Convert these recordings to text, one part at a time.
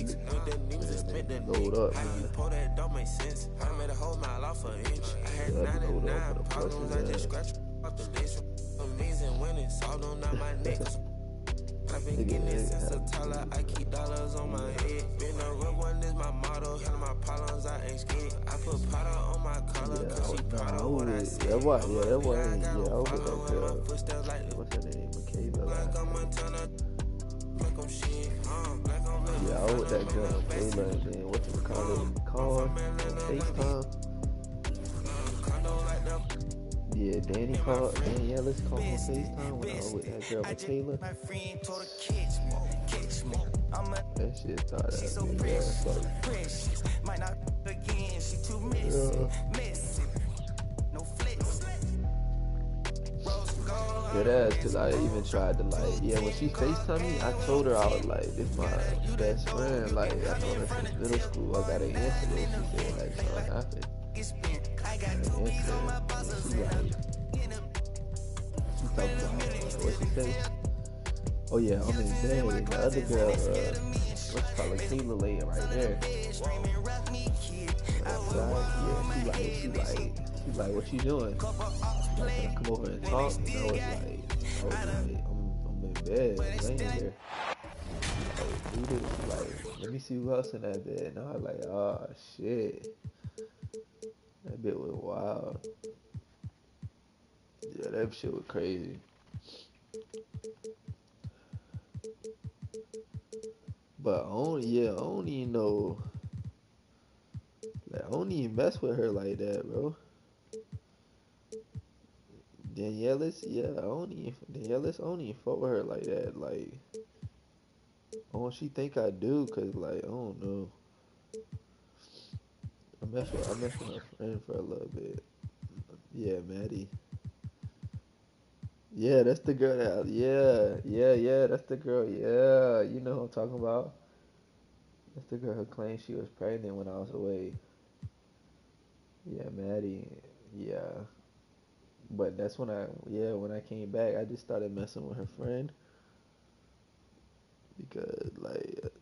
niggas. With the niggas that spent the niggas. How you pull that don't make sense. I made a whole mile off an inch. I had 99 problems, I just scratched off the list. Amazing winning, solved on not my neck. I've been getting it since a Tyler, I keep dollars on my head. Been a real one is my motto, handle my problems, I ain't scared. I put powder on my collar, cause she proud of what I said. That was, I was with that girl. What's her name? Michaela. Yeah, I was with that girl, Michaela, and then what you call it? Call? FaceTime? Yeah, Danny Ellis called on FaceTime when I was with that girl, Michaela. That shit started at me, Good ass, cause I even tried to when she FaceTimed me, I told her I was like, this my best friend, like I know her since middle school, I gotta answer this. She said like, son, I think. What she say? Oh yeah, I'm in bed with the other girl, what's it called, Kayla laying right there. She's like, what you doing? Can I come over and talk? And I was like, I'm in bed, laying there. Like, let me see who else in that bed. And I was like, oh shit. That bit was wild. Yeah, that shit was crazy. But I don't even know. Like, I don't even mess with her like that, bro. Daniellis, I don't even fuck with her like that. Like, oh, she think I do, cause like, I don't know. I messed with her friend for a little bit. Yeah, Maddie. Yeah, that's the girl that, that's the girl, you know who I'm talking about. That's the girl who claimed she was pregnant when I was away. Yeah, Maddie, yeah. But that's when I came back, I just started messing with her friend. Because, like,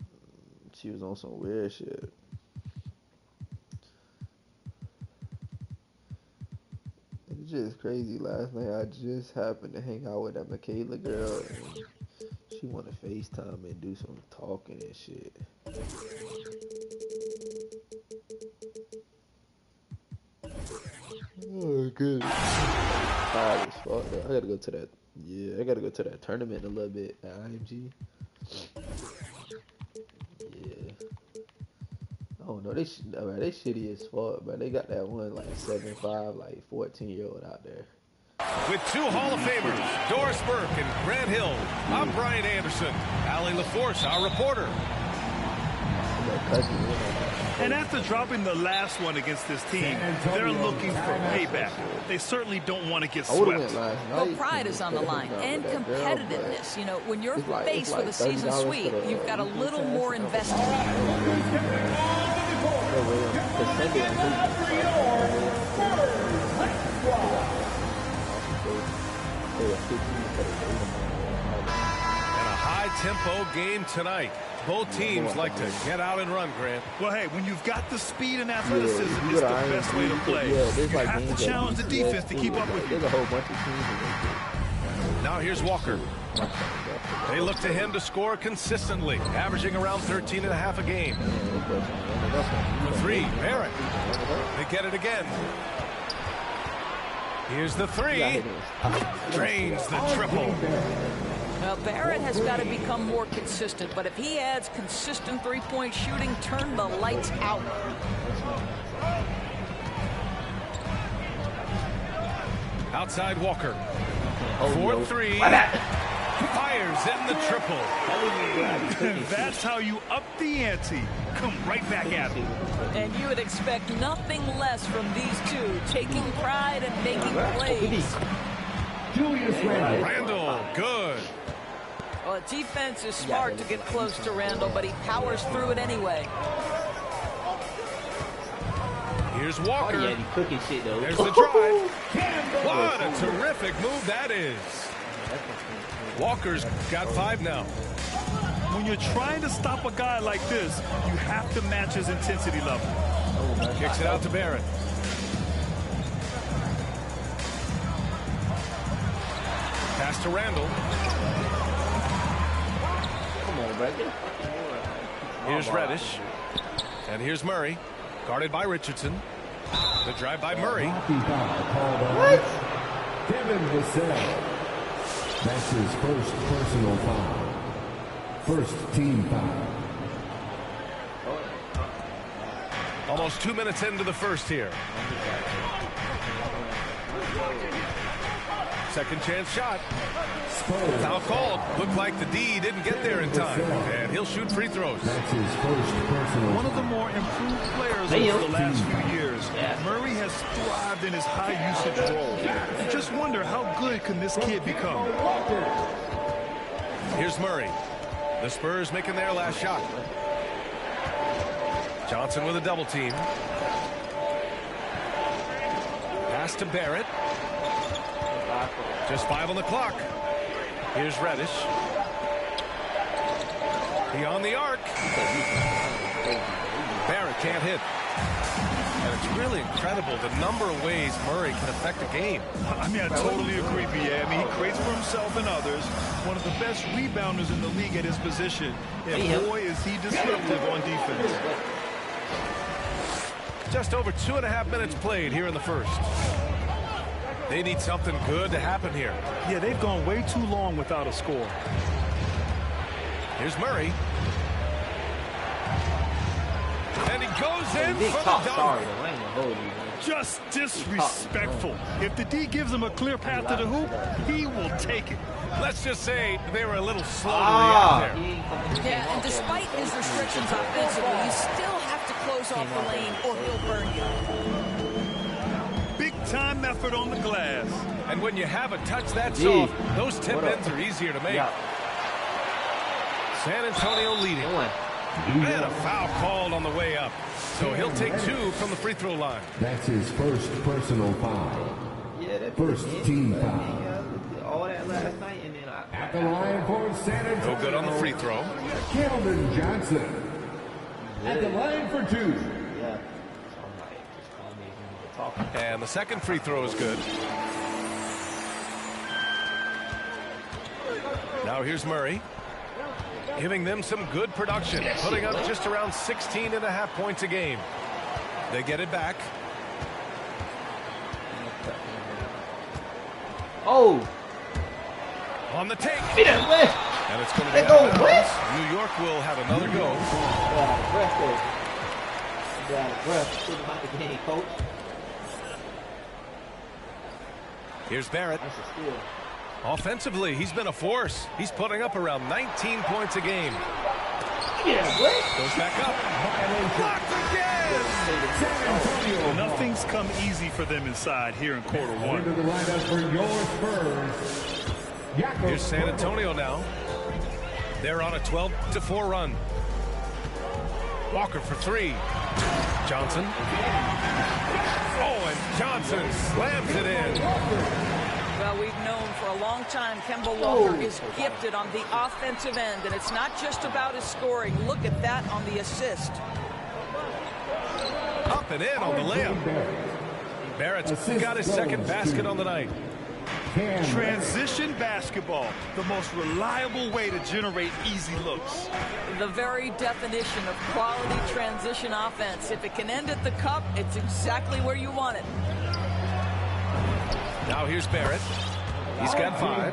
she was on some weird shit. It's just crazy. Last night I just happened to hang out with that Michaela girl, and she wanted to FaceTime and do some talking and shit. Oh, good. Tired as fuck, though. I gotta go to that tournament in a little bit at IMG. Yeah. I don't know, they shitty as fuck, but they got that one like 7'5", like 14-year-old out there. With two Hall of Famers, Doris Burke and Grant Hill, I'm Brian Anderson. Allie LaForce, our reporter. And after dropping the last one against this team, they're looking for payback. They certainly don't want to get swept. Well, pride is on the line, and competitiveness. You know, when you're faced with a season sweep, you've got a little more invested. And a high-tempo game tonight. Both teams like to get out and run, Grant. Well, hey, when you've got the speed and athleticism, it's the best way to play. You have to challenge the defense to keep up with you. There's a whole bunch of teams. Now here's Walker. They look to him to score consistently, averaging around 13 and a half a game. The three, Barrett. They get it again. Here's the three. Drains the triple. Now, Barrett has got to become more consistent, but if he adds consistent three-point shooting, turn the lights out. Outside Walker. 4-3. Fires in the triple. That's how you up the ante. Come right back at it. And you would expect nothing less from these two, taking pride and making plays. Randall, good. Well, defense is smart to get close to Randall, but he powers through it anyway. Here's Walker. Oh, yeah, he's cooking shit, though. There's the drive. What a terrific move that is. Walker's got 5 now. when you're trying to stop a guy like this, you have to match his intensity level. Kicks it out to Barrett. Pass to Randall. Come on, bro. Here's Reddish. And here's Murray. Guarded by Richardson. The drive by Murray. What? Kevin Vassell. That's his first personal foul. First team foul. Almost 2 minutes into the first here. Second chance shot. Foul called. Looked like the D didn't get there in time. And he'll shoot free throws. That's his first personal. One of the more improved players over the last few years. Murray has thrived in his high usage role. You just wonder how good can this kid become. Here's Murray. The Spurs making their last shot. Johnson with a double team. Pass to Barrett. Just 5 on the clock. Here's Reddish. Beyond the arc. Barrett can't hit. And it's really incredible the number of ways Murray can affect a game. I mean, I totally agree, B.A. I mean, he creates for himself and others. One of the best rebounders in the league at his position. And boy, is he disruptive on defense. Just over 2.5 minutes played here in the first. They need something good to happen here. Yeah, they've gone way too long without a score. Here's Murray. And he goes in for the dunk. Just disrespectful. If the D gives him a clear path to the hoop, he will take it. Let's just say they were a little slow to react there. Yeah, and despite his restrictions offensively, you still have to close off the lane or he'll burn you. Big-time effort on the glass. And when you have a touch that soft, those tip-ins are easier to make. San Antonio leading. And a foul called on the way up. So he'll take 2 from the free throw line. That's his first personal foul. First team foul. All that last night, and then At the line for San Antonio. No good on the free throw. Keldon Johnson. At the line for 2. And the second free throw is good. Now here's Murray. Giving them some good production. Putting up just around 16.5 points a game. They get it back. Oh! On the take. Yeah, And it's going to be out of bounds. New York will have another go. Here's Barrett. Offensively, he's been a force. He's putting up around 19 points a game. Goes back up. Blocked again. Nothing's come easy for them inside here in quarter one. Into the lineup for your Spurs. Here's San Antonio now. They're on a 12-4 run. Walker for 3. Johnson. Oh, and Johnson slams it in. Well, we've known for a long time Kemba Walker is gifted on the offensive end, and it's not just about his scoring. Look at that on the assist. Up and in on the layup. Barrett's got his second basket on the night. Transition basketball, the most reliable way to generate easy looks. The very definition of quality transition offense. If it can end at the cup, it's exactly where you want it. Now here's Barrett. He's got 5.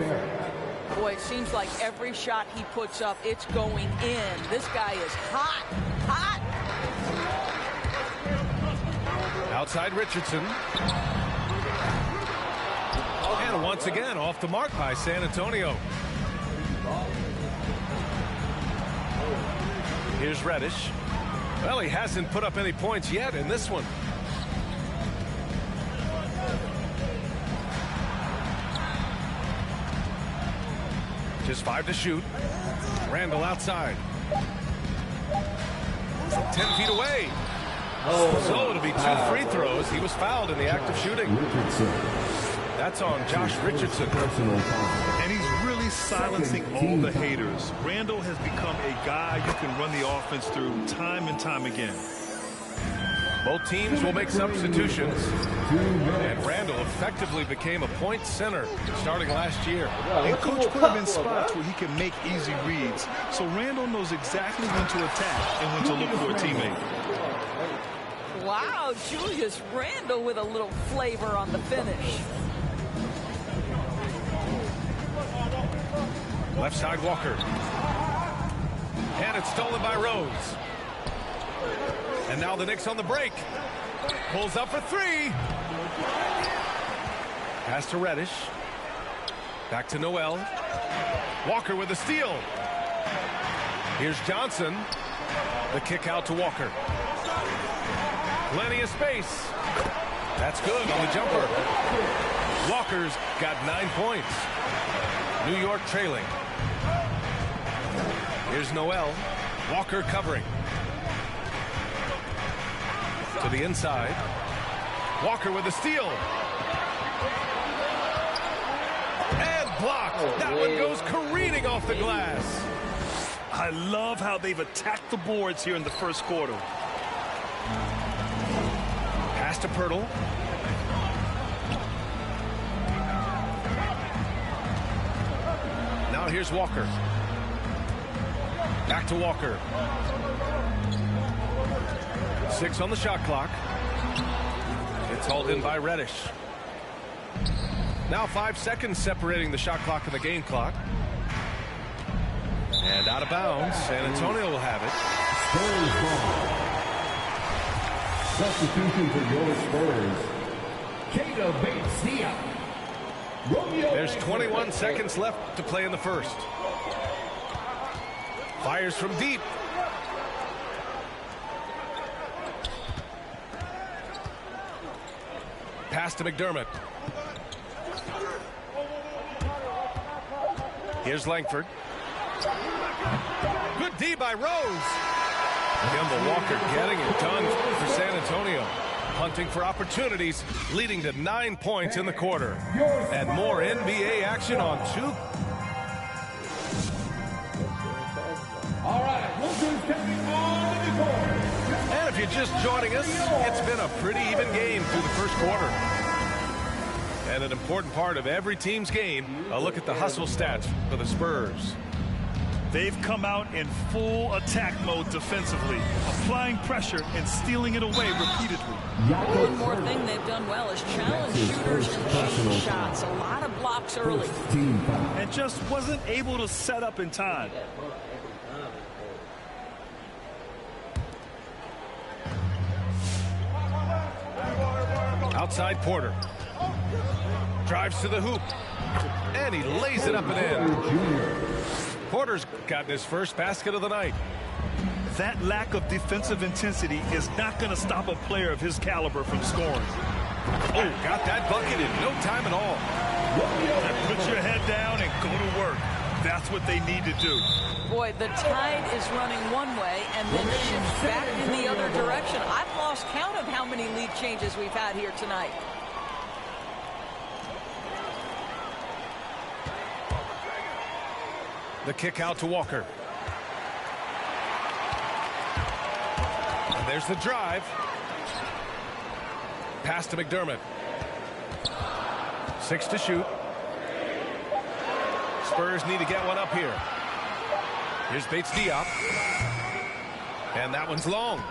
Boy, it seems like every shot he puts up, it's going in. This guy is hot, hot. Outside Richardson. And once again, off the mark by San Antonio. Here's Reddish. Well, he hasn't put up any points yet in this one. Just 5 to shoot. Randall outside. 10 feet away. So it'll be 2 free throws. He was fouled in the act of shooting. That's on Josh Richardson. And he's really really silencing all the haters. Randle has become a guy you can run the offense through time and time again. Both teams will make substitutions, and Randle effectively became a point center starting last year. And coach put him in spots where he can make easy reads, so Randle knows exactly when to attack and when to look for a teammate. Wow, Julius Randle with a little flavor on the finish. Left side Walker. And it's stolen by Rose. And now the Knicks on the break. Pulls up for three. Pass to Reddish. Back to Noel. Walker with a steal. Here's Johnson. The kick out to Walker. Plenty of space. That's good on the jumper. Walker's got 9 points. New York trailing. Here's Noel. Walker covering. To the inside. Walker with a steal. And blocked. That one goes careening off the glass. I love how they've attacked the boards here in the first quarter. Pass to Pirtle. Now here's Walker. Back to Walker. 6 on the shot clock. It's hauled in by Reddish. Now 5 seconds separating the shot clock and the game clock. And out of bounds. San Antonio will have it. Spurs ball. Substitution for your Spurs. Keita Bates-Diop. There's 21 seconds left to play in the first. Fires from deep. Pass to McDermott. Here's Langford. Good D by Rose. Kemba Walker getting it done for San Antonio. Hunting for opportunities, leading to 9 points in the quarter. And more NBA action on 2. All right, Wilson's coming on the court. And if you're just joining us, it's been a pretty even game through the first quarter. And an important part of every team's game, a look at the hustle stats for the Spurs. They've come out in full attack mode defensively, applying pressure and stealing it away repeatedly. One more thing they've done well is challenge shooters and change shots. A lot of blocks early. And just wasn't able to set up in time. Outside Porter. Drives to the hoop. And he lays it up and in. Porter's gotten his first basket of the night. That lack of defensive intensity is not going to stop a player of his caliber from scoring. Oh, got that bucket in no time at all. Put your head down and go to work. That's what they need to do. Boy, the tide is running one way and then shifts back in the other direction. I've lost count of how many lead changes we've had here tonight. The kick out to Walker. And there's the drive. Pass to McDermott. 6 to shoot. Spurs need to get one up here. Here's Bates-Diop. And that one's long.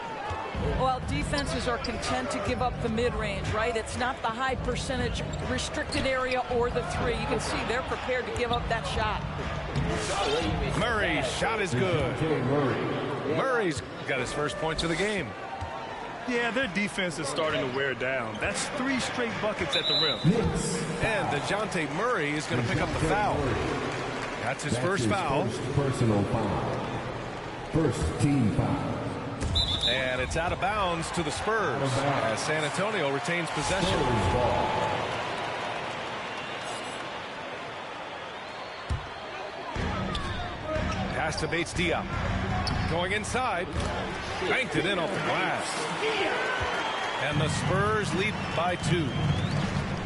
Well, defenses are content to give up the mid-range, right? It's not the high percentage restricted area or the three. You can see they're prepared to give up that shot. Murray's shot is good. Murray's got his first points of the game. Yeah, their defense is starting to wear down. That's 3 straight buckets at the rim. And DeJounte Murray is going to pick up the foul. That's his first foul. Personal foul. First team foul. And it's out of bounds to the Spurs as San Antonio retains possession. Pass to Bates-Diop. Going inside. Banked it in off the glass. And the Spurs lead by 2.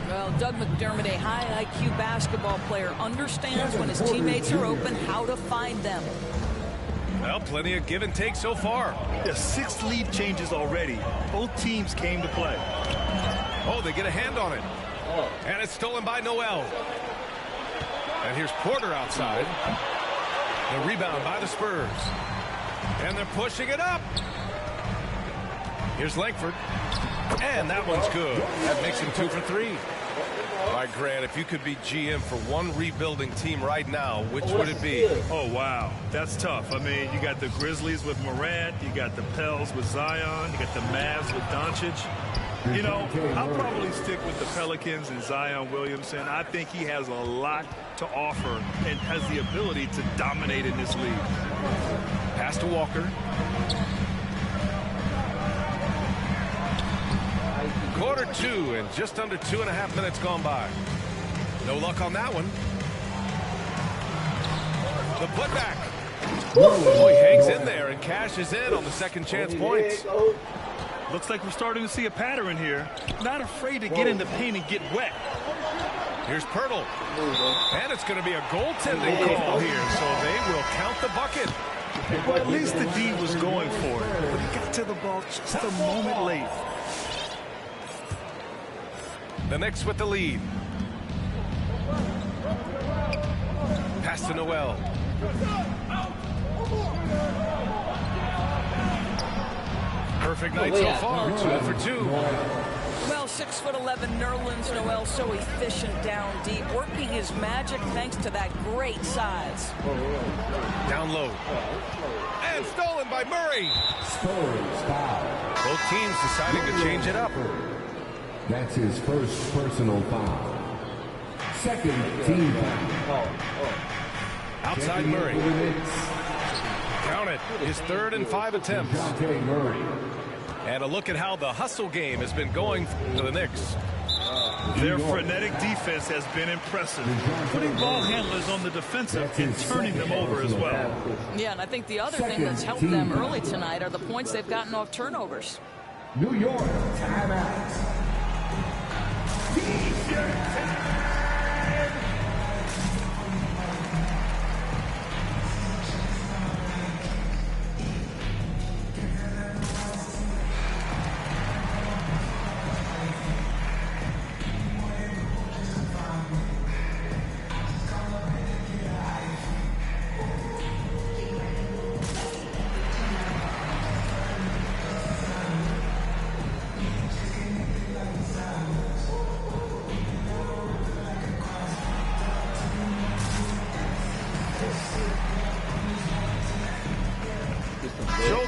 Well, Doug McDermott, a high IQ basketball player, understands when his teammates are open how to find them. Well, plenty of give and take so far. Yeah, 6 lead changes already. Both teams came to play. Oh, they get a hand on it. And it's stolen by Noel. And here's Porter outside. The rebound by the Spurs. And they're pushing it up. Here's Langford. And that one's good. That makes him 2 for 3. All right, Grant, if you could be GM for one rebuilding team right now, which would it be? Oh, wow. That's tough. I mean, you got the Grizzlies with Morant. You got the Pels with Zion. You got the Mavs with Doncic. You know, I'll probably stick with the Pelicans and Zion Williamson. I think he has a lot to offer and has the ability to dominate in this league. Pass to Walker. Quarter 2 and just under 2.5 minutes gone by. No luck on that one. The putback. Oh, he hangs in there and cashes in on the second chance points. Looks like we're starting to see a pattern here. Not afraid to get in the paint and get wet. Here's Pirtle. And it's going to be a goaltending call here, so they will count the bucket. Well, at least the D was going for it, but he got to the ball just a moment late. The Knicks with the lead. Pass to Noel. Perfect night so far, 2 for 2. Well, 6'11", Nerlens Noel, so efficient down deep, working his magic thanks to that great size. Down low. And stolen by Murray. Spurs foul. Both teams deciding to change it up. That's his first personal foul. Second team foul. Outside Murray. Count it. His 3rd and 5 attempts. DeJounte Murray. And a look at how the hustle game has been going for the Knicks. Their frenetic defense has been impressive, putting ball handlers on the defensive and turning them over as well. Yeah, and I think the other thing that's helped them early tonight are the points they've gotten off turnovers. New York, timeout.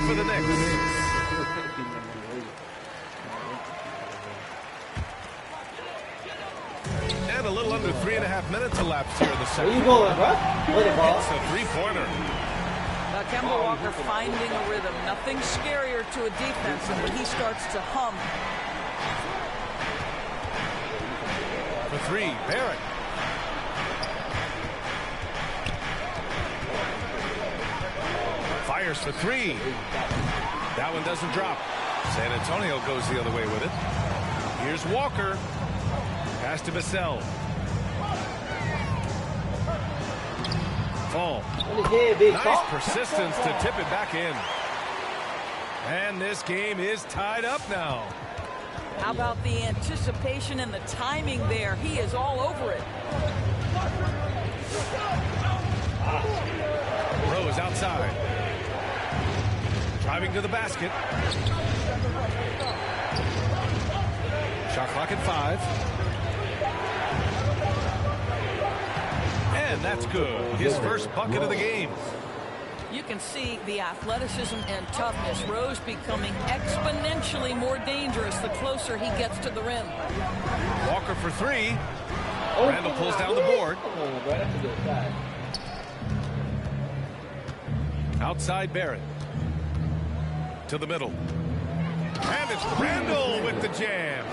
For the Knicks. And a little under 3.5 minutes elapsed here in the second. Where you going, bro? It's a 3-pointer. Now, Kemba Walker finding a rhythm. Nothing scarier to a defense than when he starts to hum. For 3, Barrett. Fires for 3. That one doesn't drop. San Antonio goes the other way with it. Here's Walker. Pass to Vassell. Fall. Nice persistence to tip it back in. And this game is tied up now. How about the anticipation and the timing there? He is all over it. Rose outside. Driving to the basket. Shot clock at 5. And that's good. His first bucket of the game. You can see the athleticism and toughness. Rose becoming exponentially more dangerous the closer he gets to the rim. Walker for 3. Randall pulls down the board. Outside Barrett. To the middle. And it's Randall with the jam.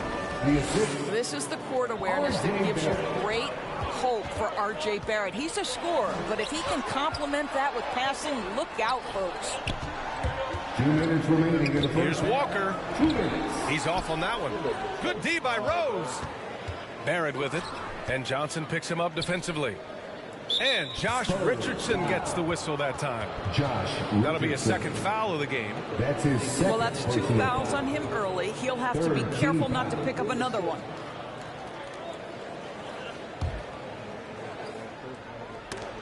This is the court awareness that gives you great hope for R.J. Barrett. He's a scorer, but if he can complement that with passing, look out, folks. 2 minutes remaining in the first. Here's Walker. 2 minutes. He's off on that one. Good D by Rose. Barrett with it, and Johnson picks him up defensively. And Josh Richardson gets the whistle that time. That'll be a second foul of the game. That's his second. Well, that's 2 fouls on him early. He'll have to be careful not to pick up another one.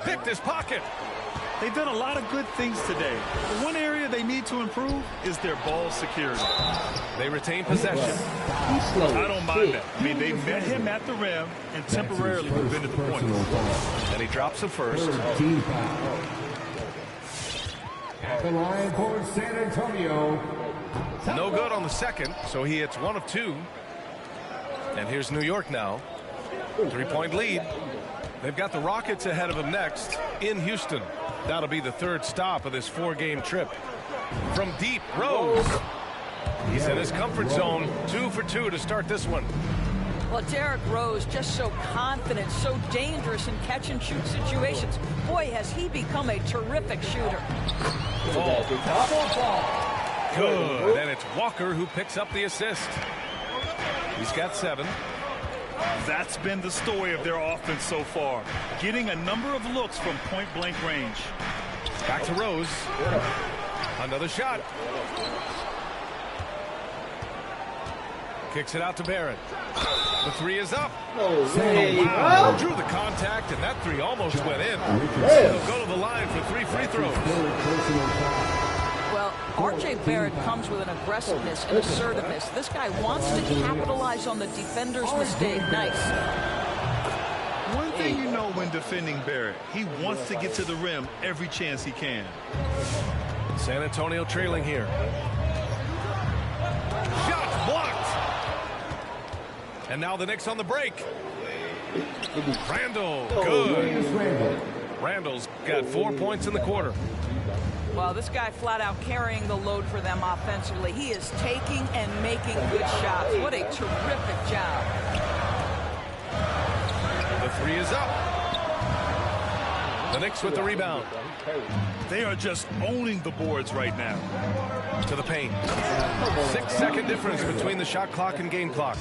Picked his pocket. They've done a lot of good things today. The one area they need to improve is their ball security. They retain possession. I don't mind that. I mean, they met him at the rim and temporarily prevented the point. And he drops the first. Team foul. At the line for San Antonio. No good on the second, so he hits 1 of 2. And here's New York now. 3-point lead. They've got the Rockets ahead of them next in Houston. That'll be the third stop of this 4-game trip. From deep, Rose. He's in his comfort zone. 2 for 2 to start this one. Well, Derrick Rose just so confident, so dangerous in catch-and-shoot situations. Boy, has he become a terrific shooter. Good, and it's Walker who picks up the assist. He's got 7. That's been the story of their offense so far. Getting a number of looks from point-blank range. Back to Rose. Another shot. Kicks it out to Barrett. The 3 is up. Wow. Drew the contact, and that 3 almost went in. He'll go to the line for 3 free throws. Well, R.J. Barrett comes with an aggressiveness and assertiveness. This guy wants to capitalize on the defender's mistake. Nice. One thing you know when defending Barrett, he wants to get to the rim every chance he can. San Antonio trailing here. Shot blocked. And now the Knicks on the break. Randall, good. Randall's got 4 points in the quarter. Well, this guy flat out carrying the load for them offensively. He is taking and making good shots. What a terrific job. The 3 is up. The Knicks with the rebound. They are just owning the boards right now. To the paint. 6-second difference between the shot clock and game clock.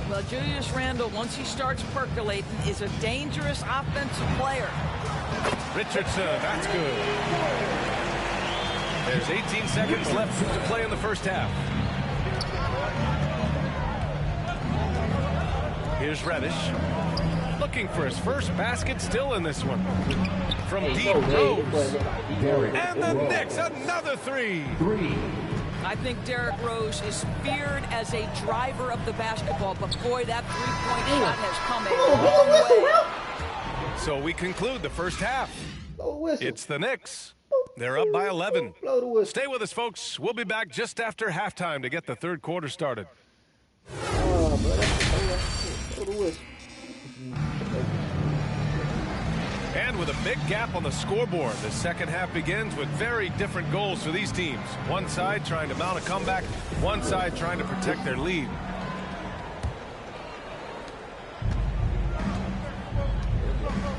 Well, Julius Randle, once he starts percolating, is a dangerous offensive player. Richardson, that's good. There's 18 seconds left to play in the first half. Here's Reddish. Looking for his first basket, still in this one. From deep, Rose. And the Knicks, another 3. I think Derrick Rose is feared as a driver of the basketball, but boy, that three-point shot has come a long way. So we conclude the first half. It's the Knicks. They're up by 11. Stay with us, folks. We'll be back just after halftime to get the third quarter started. And with a big gap on the scoreboard, the second half begins with very different goals for these teams. One side trying to mount a comeback, one side trying to protect their lead.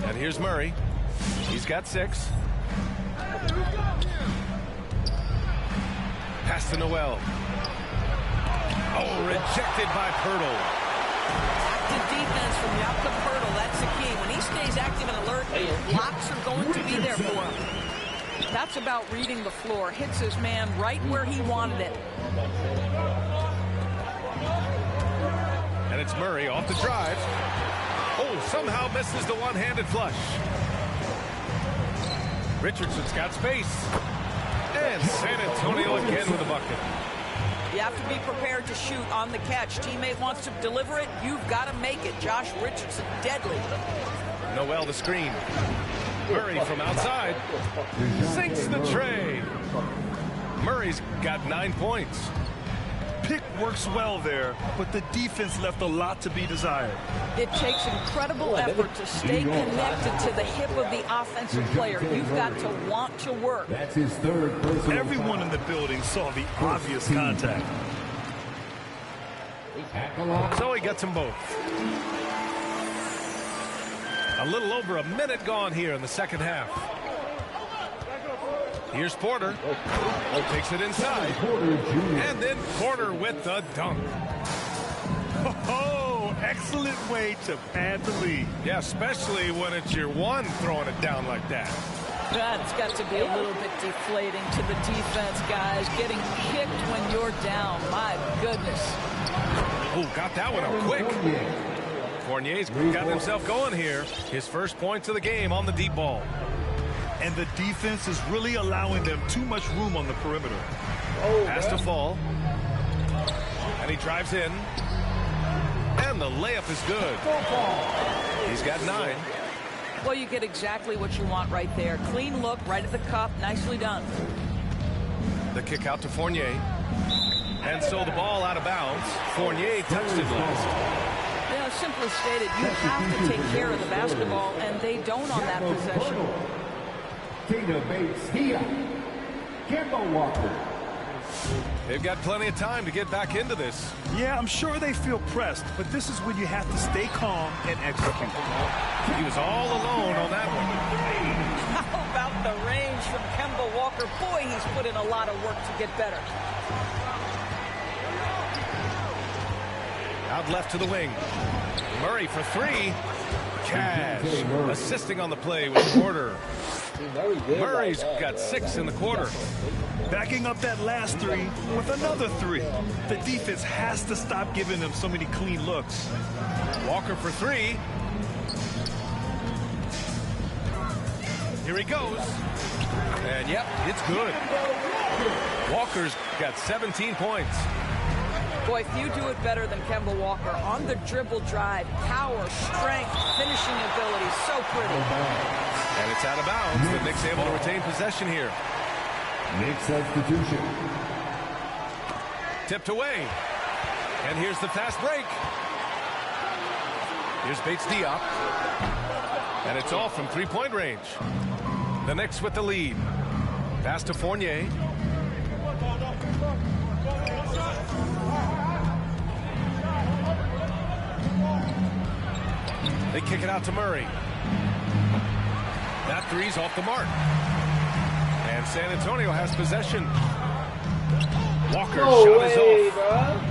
And here's Murray. He's got 6. Pass to Noel. Oh, rejected by Poeltl. Active defense from Jakob Poeltl, that's the key. When he stays active and alert, blocks are going to be there for him. That's about reading the floor. Hits his man right where he wanted it. And it's Murray off the drive. Oh, somehow misses the one-handed flush. Richardson's got space. And San Antonio again with a bucket. You have to be prepared to shoot on the catch. Teammate wants to deliver it, you've got to make it. Josh Richardson, deadly. Noel the screen. Murray from outside. Sinks the tray. Murray's got 9 points. Pick works well there, but the defense left a lot to be desired. It takes incredible effort to stay connected to the hip of the offensive player. You've got to want to work. That's his third personal Everyone in the building saw the obvious contact. So he gets them both. A little over a minute gone here in the second half. Here's Porter. Takes it inside. And then Porter with the dunk. Oh, excellent way to pad the lead. Yeah, especially when it's your one throwing it down like that. That's got to be a little bit deflating to the defense, guys. Getting kicked when you're down. My goodness. Oh, got that one up quick. Fournier's got himself going here. His first points of the game on the deep ball. And the defense is really allowing them too much room on the perimeter. Has to fall. And he drives in. And the layup is good. He's got 9. Well, you get exactly what you want right there. Clean look, right at the cup. Nicely done. The kick out to Fournier. And so the ball out of bounds. Fournier touched it last. You know, simply stated, you have to take care of the basketball, and they don't on that possession. Dana Bates here. Kemba Walker. They've got plenty of time to get back into this. Yeah, I'm sure they feel pressed, but this is when you have to stay calm and execute. He was all alone on that one. How about the range from Kemba Walker? Boy, he's put in a lot of work to get better. Out left to the wing. Murray for 3. Cash assisting on the play with Porter. Murray's got 6 in the quarter. Backing up that last 3 with another 3. The defense has to stop giving them so many clean looks. Walker for 3. Here he goes. And yep, it's good. Walker's got 17 points. Boy, few do it better than Kemba Walker. On the dribble drive, power, strength, finishing ability, so pretty. And it's out of bounds. The Knicks able to retain possession here. Knicks substitution. Tipped away. And here's the fast break. Here's Bates-Diop. And it's all from three-point range. The Knicks with the lead. Pass to Fournier. They kick it out to Murray. That three's off the mark. And San Antonio has possession. Walker's shot is off. Bro.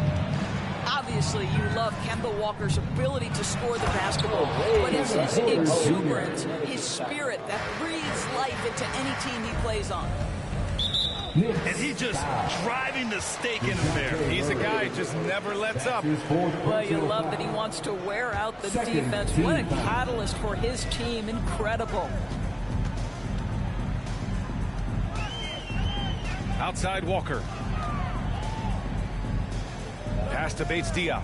Obviously, you love Kemba Walker's ability to score the basketball, but it's his exuberance, his spirit that breathes life into any team he plays on. And he just driving the stake in him there. He's a guy who just never lets up. Well, you love that he wants to wear out the defense. What a catalyst for his team. Incredible. Outside Walker. Pass to Bates-Diop.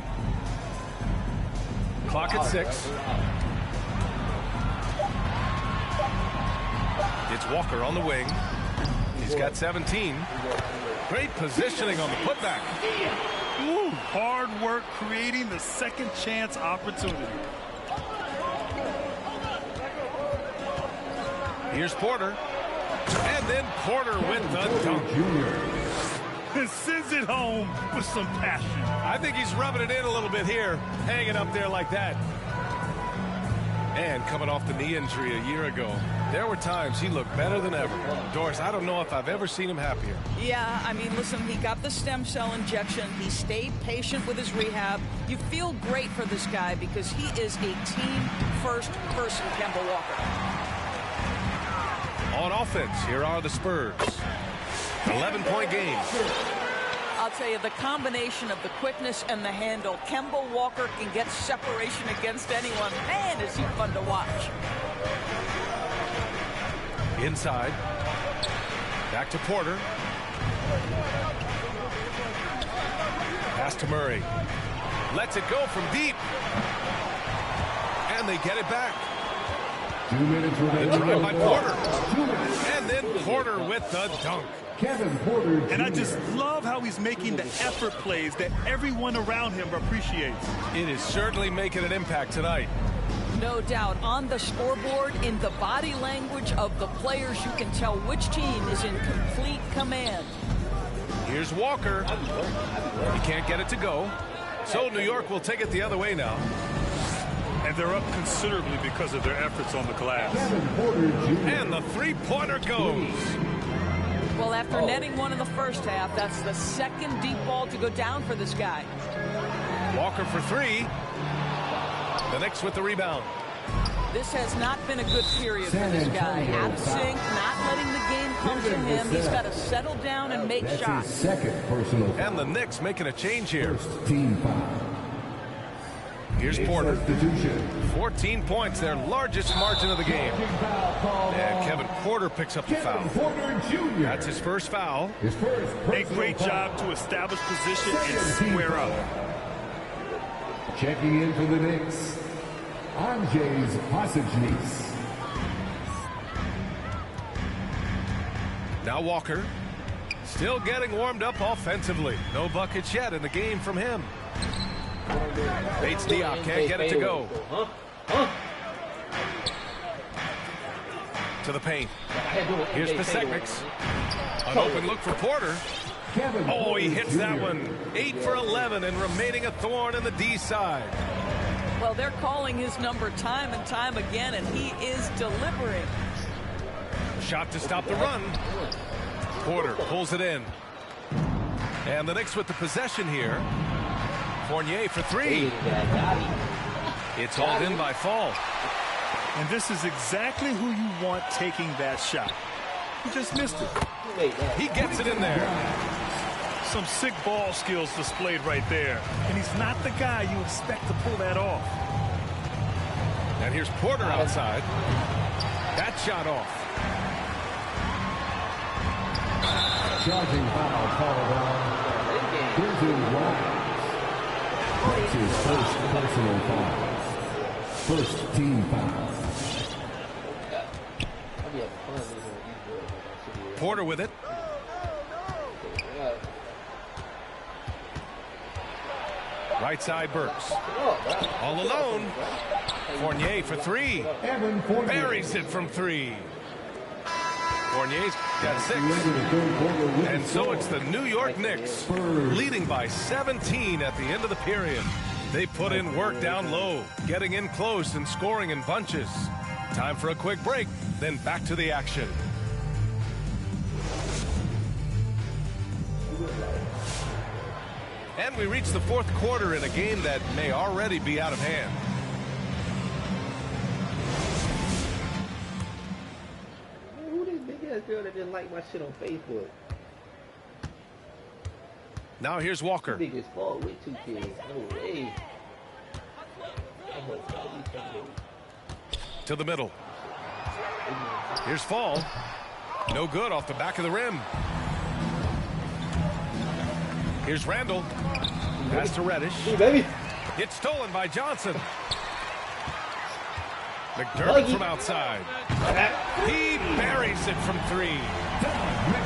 Clock at 6. It's Walker on the wing. He's got 17. Great positioning on the putback. Ooh, hard work creating the second chance opportunity. Here's Porter. And then Porter with the dunk. And sends it home with some passion. I think he's rubbing it in a little bit here, hanging up there like that. And coming off the knee injury a year ago, there were times he looked better than ever. Doris, I don't know if I've ever seen him happier. Yeah, I mean, listen, he got the stem cell injection. He stayed patient with his rehab. You feel great for this guy because he is a team-first person, Kemba Walker. On offense, here are the Spurs. 11-point game. I'll tell you, the combination of the quickness and the handle, Kemba Walker can get separation against anyone. Man, is he fun to watch. Inside. Back to Porter. Pass to Murray. Lets it go from deep. And they get it back. 2 minutes remaining. The drive by Porter. And then Porter with the dunk. Kevin Porter Jr. And I just love how he's making the effort plays that everyone around him appreciates. It is certainly making an impact tonight. No doubt. On the scoreboard, in the body language of the players, you can tell which team is in complete command. Here's Walker. He can't get it to go. So New York will take it the other way now. And they're up considerably because of their efforts on the glass. Kevin Porter Jr. And the three-pointer goes. Well, after netting one in the first half, that's the second deep ball to go down for this guy. Walker for 3. The Knicks with the rebound. This has not been a good period for this guy. Out of sync, not letting the game come to him. He's got to settle down and make shots. Second personal foul. And the Knicks making a change here. First team foul. Here's Porter. Substitution. 14 points, their largest margin of the game. And Kevin Porter picks up the foul. Porter Jr. That's his first foul. His first A great job to establish position and square up. Checking in for the Knicks, Andrzej Pasechniks. Now Walker. Still getting warmed up offensively. No buckets yet in the game from him. Bates Diop can't get it to go. To the paint. Here's Pasechniks. An open look for Porter. Oh, he hits that one. 8 for 11 and remaining a thorn in the D side. Well, they're calling his number time and time again, and he is delivering. Shot to stop the run. Porter pulls it in. And the Knicks with the possession here. Fournier for three. It's hauled in by Fall. And this is exactly who you want taking that shot. He just missed it. He gets it in there. Some sick ball skills displayed right there. And he's not the guy you expect to pull that off. And here's Porter outside. That shot off. Charging foul called on Quentin Grimes. That's his first personal foul. First team foul. Porter with it. Right side Burks. All alone. Fournier for three. Buries it from three. Fournier's got 6. And so it's the New York Knicks leading by 17 at the end of the period. They put in work down low, getting in close and scoring in bunches. Time for a quick break, then back to the action. And we reach the fourth quarter in a game that may already be out of hand. Who this big ass girl that didn't like my shit on Facebook? Now here's Walker. Big as fuck with 2 kids. No way. To the middle. Here's Fall. No good off the back of the rim. Here's Randall. Pass to Reddish. Hey, baby. It's stolen by Johnson. McDermott from outside. He buries it from 3.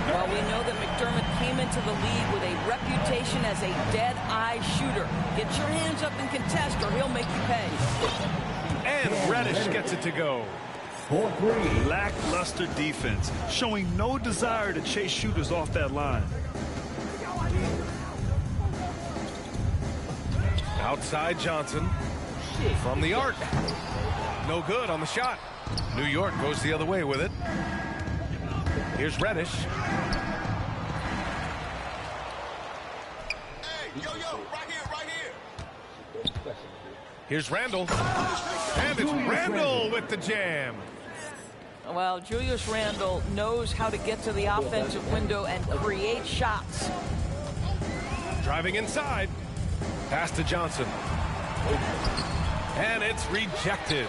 Well, we know that McDermott came into the league with a reputation as a dead-eye shooter. Get your hands up and contest or he'll make you pay. And Reddish gets it to go. 4-3. Lackluster defense, showing no desire to chase shooters off that line. Outside Johnson. From the arc. No good on the shot. New York goes the other way with it. Here's Reddish. Hey, yo, right here. Here's Randall. And it's Randall with the jam. Well, Julius Randle knows how to get to the offensive window and create shots. Driving inside. Pass to Johnson. And it's rejected.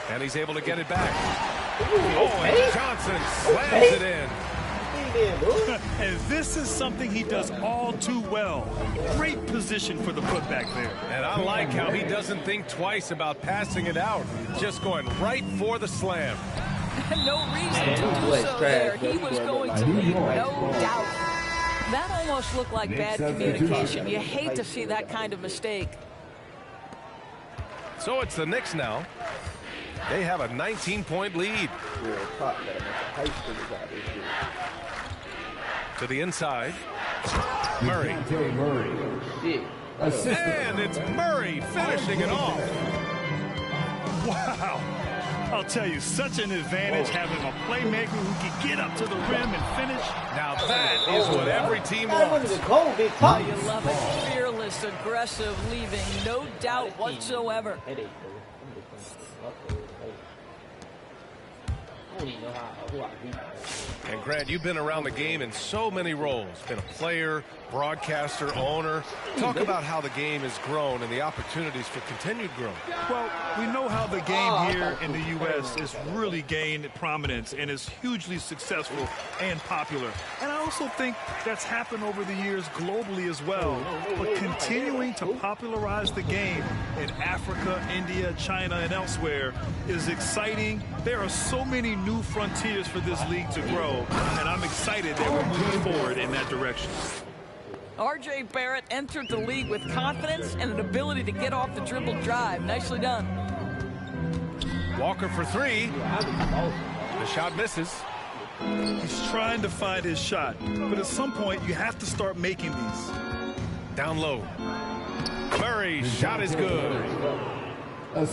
And he's able to get it back. Oh, and Johnson slams it in. And this is something he does all too well. Great position for the putback there. And I like how he doesn't think twice about passing it out. Just going right for the slam. No reason to do so there. He was going to lead, no doubt. That almost looked like bad communication. You hate to see that kind of mistake. So it's the Knicks now. They have a 19-point lead. To the inside. Murray. And it's Murray finishing it off. Wow. I'll tell you, such an advantage having a playmaker who can get up to the rim and finish. Now that is what every team wants. You love it. Fearless relentless, aggressive, leaving no doubt whatsoever. And Grant, you've been around the game in so many roles. Been a player, broadcaster, owner. Talk about how the game has grown and the opportunities for continued growth. Well, we know how the game here in the U.S. has really gained prominence and is hugely successful and popular. And I also think that's happened over the years globally as well. But continuing to popularize the game in Africa, India, China, and elsewhere is exciting. There are so many new frontiers for this league to grow, and I'm excited that we're moving forward in that direction. R.J. Barrett entered the league with confidence and an ability to get off the dribble drive. Nicely done. Walker for three. The shot misses. He's trying to find his shot, but at some point you have to start making these. Down low. Murray's shot is good.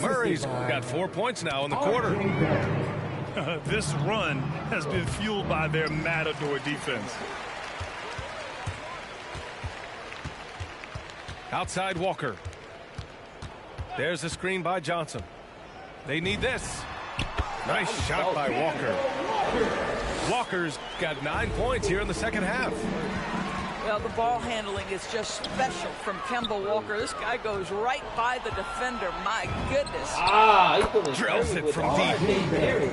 Murray's got 4 points now in the quarter. This run has been fueled by their Matador defense. Outside Walker. There's a screen by Johnson. They need this. Nice shot by Walker. Walker's got 9 points here in the second half. Well, the ball handling is just special from Kemba Walker. This guy goes right by the defender. My goodness. Drills it from deep.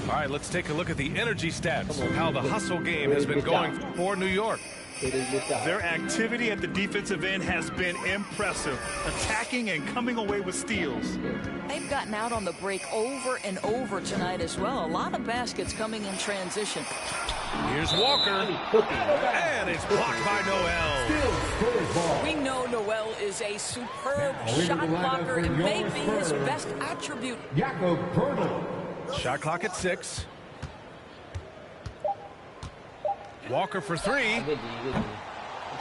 All right, let's take a look at the energy stats, how the hustle game has been going for New York. Their activity at the defensive end has been impressive, attacking and coming away with steals. They've gotten out on the break over and over tonight as well. A lot of baskets coming in transition. Here's Walker, and it's blocked by Noel. We know Noel is a superb shot blocker. It may be his best attribute. Shot clock at 6. Walker for three.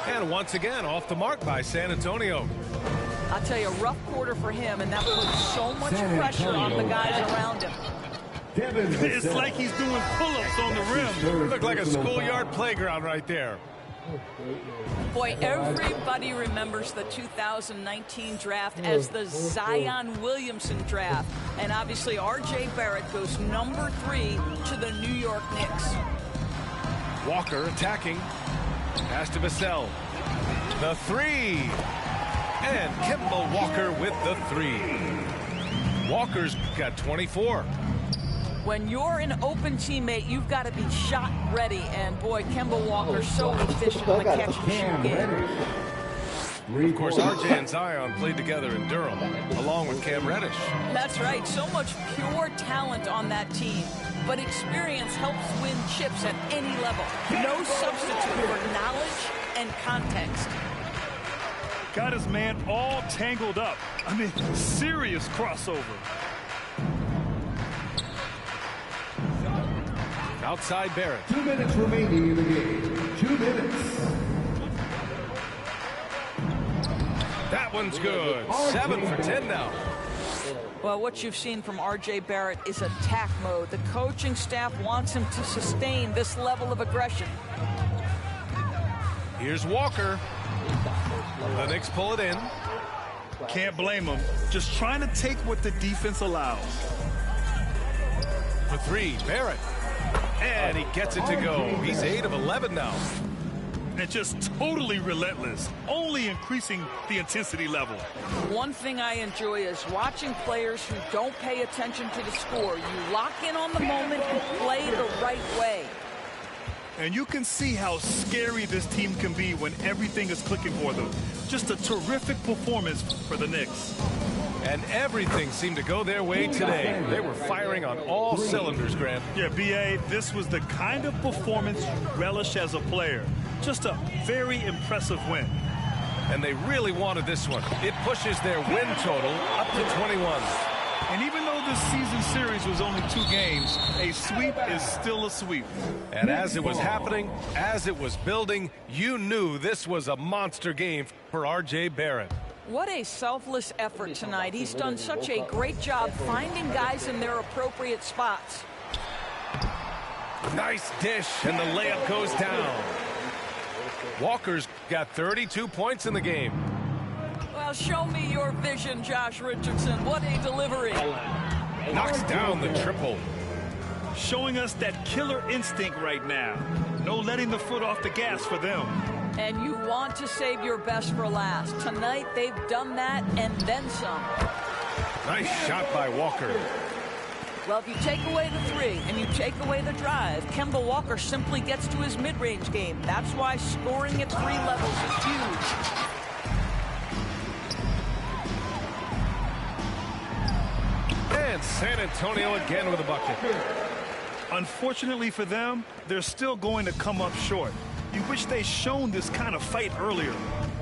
And once again, off the mark by San Antonio. I'll tell you, a rough quarter for him, and that puts so much pressure on the guys around him. It's like he's doing pull-ups on the rim. Looked like a schoolyard playground right there. Boy, everybody remembers the 2019 draft as the Zion Williamson draft. And obviously, R.J. Barrett goes number 3 to the New York Knicks. Walker attacking. Pass to Vassell. The three. And Kemba Walker with the 3. Walker's got 24. When you're an open teammate, you've got to be shot ready. And boy, Kemba Walker so efficient in the catch-and-shoot game. Of course, R.J. and Zion played together in Durham, along with Cam Reddish. That's right. So much pure talent on that team. But experience helps win chips at any level. No substitute for knowledge and context. Got his man all tangled up. I mean, serious crossover. Outside Barrett. 2 minutes remaining in the game. 2 minutes. That one's good. 7 for 10 now. Well, what you've seen from R.J. Barrett is attack mode. The coaching staff wants him to sustain this level of aggression. Here's Walker. The Knicks pull it in. Can't blame him. Just trying to take what the defense allows. For 3, Barrett. And he gets it to go. He's 8 of 11 now. And just totally relentless, only increasing the intensity level. One thing I enjoy is watching players who don't pay attention to the score. You lock in on the moment and play the right way. And you can see how scary this team can be when everything is clicking for them. Just a terrific performance for the Knicks. And everything seemed to go their way today. They were firing on all cylinders, Grant. Yeah, B.A., this was the kind of performance you relish as a player. Just a very impressive win. And they really wanted this one. It pushes their win total up to 21. And even though this season series was only 2 games, a sweep is still a sweep. And as it was happening, as it was building, you knew this was a monster game for R.J. Barrett. What a selfless effort tonight. He's done such a great job finding guys in their appropriate spots. Nice dish, and the layup goes down. Walker's got 32 points in the game. Well, show me your vision, Josh Richardson. What a delivery. Knocks down the triple. Showing us that killer instinct right now. No letting the foot off the gas for them. And you want to save your best for last. Tonight, they've done that and then some. Nice shot by Walker. Well, if you take away the three and you take away the drive, Kemba Walker simply gets to his mid-range game. That's why scoring at 3 levels is huge. And San Antonio again with a bucket. Unfortunately for them, they're still going to come up short. You wish they'd shown this kind of fight earlier.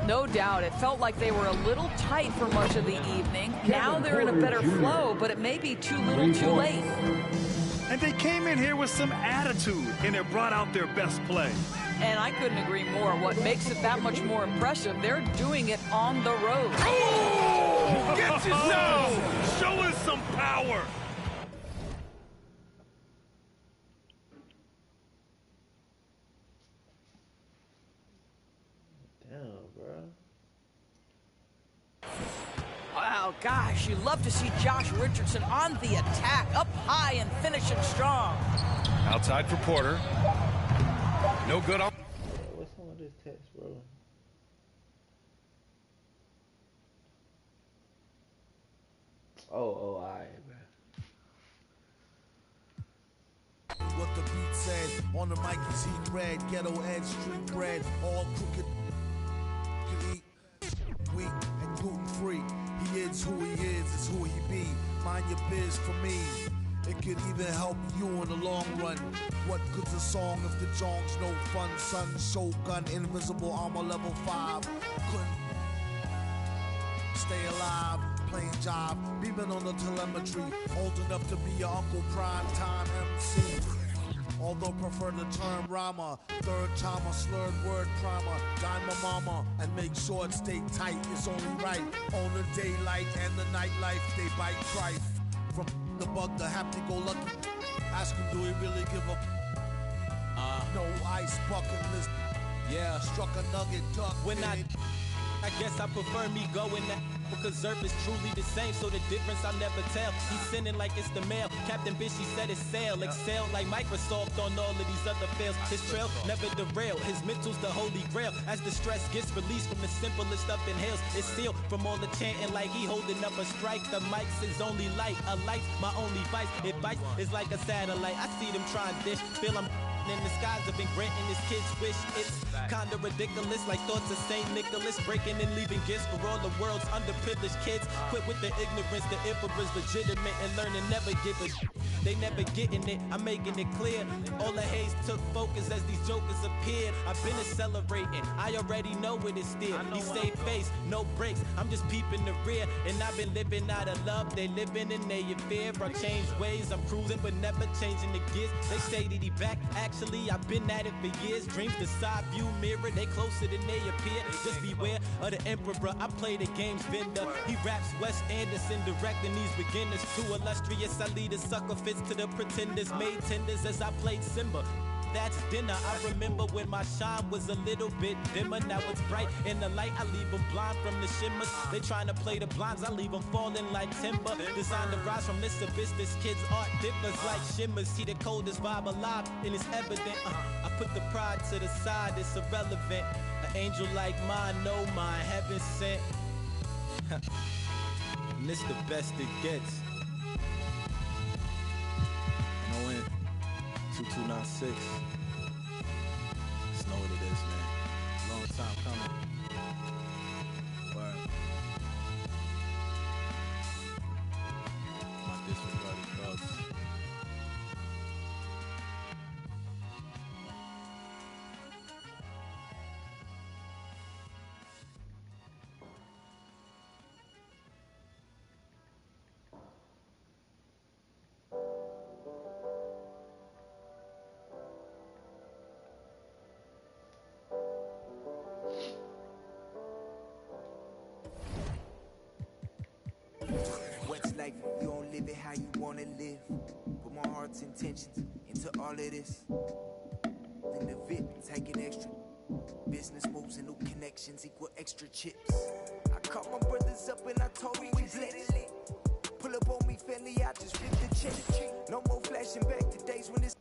No doubt. It felt like they were a little tight for much of the evening. Now they're in a better flow, but it may be too little too late. And they came in here with some attitude, and it brought out their best play. And I couldn't agree more. What makes it that much more impressive, they're doing it on the road. Oh! Gets his nose! Show us some power! Wow, gosh, you love to see Josh Richardson on the attack, up high and finishing strong. Outside for Porter. No good on. What's wrong with this text, bro? Oh, alright, man. What the beat said on the mic is heat red, ghetto edge, street bread, all crooked. Can eat wheat and gluten free. He is who he is, it's who he be. Mind your biz for me. It could even help you in the long run. What good's a song if the jong's no fun? Sun, Shogun, invisible armor level 5. Couldn't stay alive, playing job, beaming on the telemetry. Old enough to be your Uncle Prime Time MC. Although prefer the term rhymer, third timer, slurred word primer. Dine my mama and make sure it stay tight. It's only right on the daylight and the nightlife. They bite trife. From the bug, the happy-go-lucky. Ask him, do he really give a no ice bucket list? Yeah, struck a nugget, duck. When I guess I prefer me going that because Zerp is truly the same, so the difference I'll never tell. He's sending like it's the mail. Captain Bishy said it's sail. Excel like Microsoft on all of these other fails. His trail never derail. His mental's the holy grail. As the stress gets released from the simplest up inhales, it's sealed from all the chanting like he holding up a strike. The mic's his only light. A light's my only vice. Advice is like a satellite. I see them trying dish. Feel I'm in the skies have been granting his kids wish. It's kinda ridiculous, like thoughts of St. Nicholas, breaking and leaving gifts for all the world's underprivileged kids. Quit with the ignorance, the emperor's legitimate, and learn to never give a they never getting it, I'm making it clear. All the haze took focus as these jokers appeared. I've been accelerating, I already know what it's still. He stayed face, no brakes, I'm just peeping the rear. And I've been living out of love, they living in their fear. I changed ways, I'm cruising but never changing the gears. They say that he back, actually I've been at it for years. Dreams the side view mirror, they closer than they appear. Just beware of the emperor, I play the game's vendor. He raps Wes Anderson, directing these beginners. Too illustrious, I lead a sucker fits to the pretenders. Made tenders as I played Simba. That's dinner. I remember when my shine was a little bit dimmer. Now it's bright in the light. I leave them blind from the shimmers. They trying to play the blinds. I leave them falling like timber. Designed to rise from this abyss. This kid's art differs like shimmers. See the coldest vibe alive, and it's evident. I put the pride to the side. It's irrelevant. An angel like mine, no mine, heaven sent. And this the best it gets. No in 2296. Just know what it is, man. Long time coming. Word. My disregarded thugs. What's life if you don't live it how you wanna live? Put my heart's intentions into all of this. Then the VIP taking extra. business moves and new connections equal extra chips. I caught my brothers up and I told me we blitz. Pull up on me, Fendi, I just flip the check. No more flashing back to days when it's